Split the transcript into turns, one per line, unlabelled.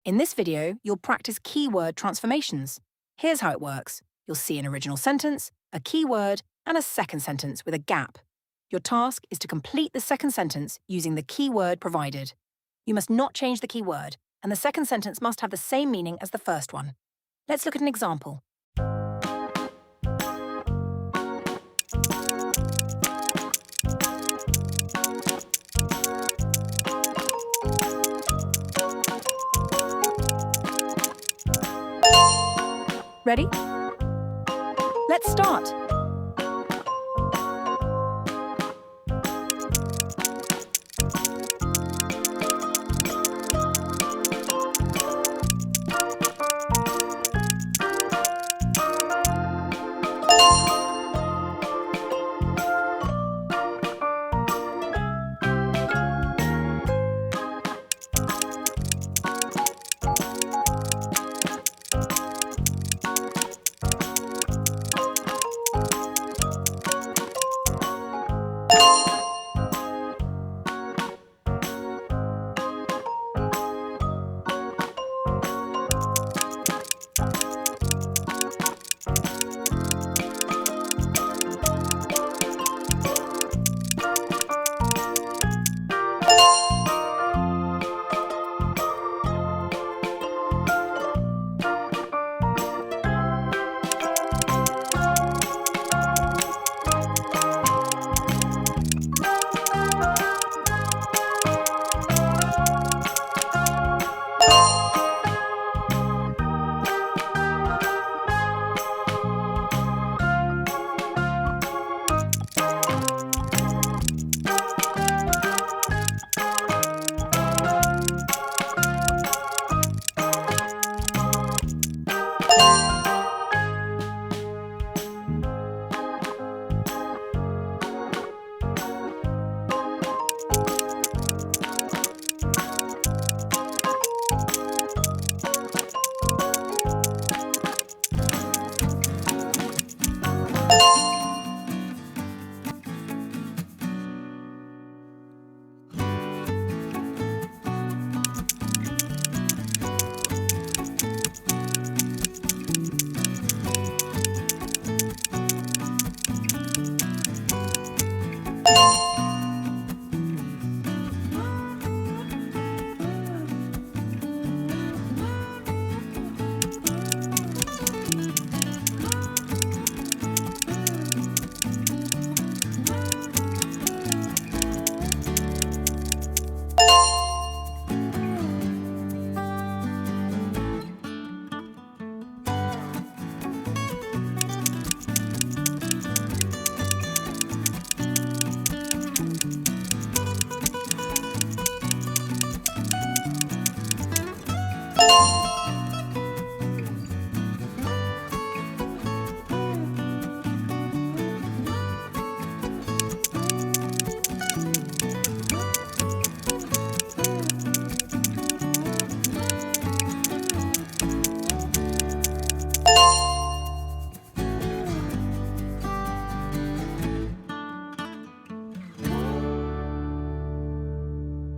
In this video, you'll practice keyword transformations. Here's how it works. You'll see an original sentence, a keyword, and a second sentence with a gap. Your task is to complete the second sentence using the keyword provided. You must not change the keyword, and the second sentence must have the same meaning as the first one. Let's look at an example. Ready? Let's start.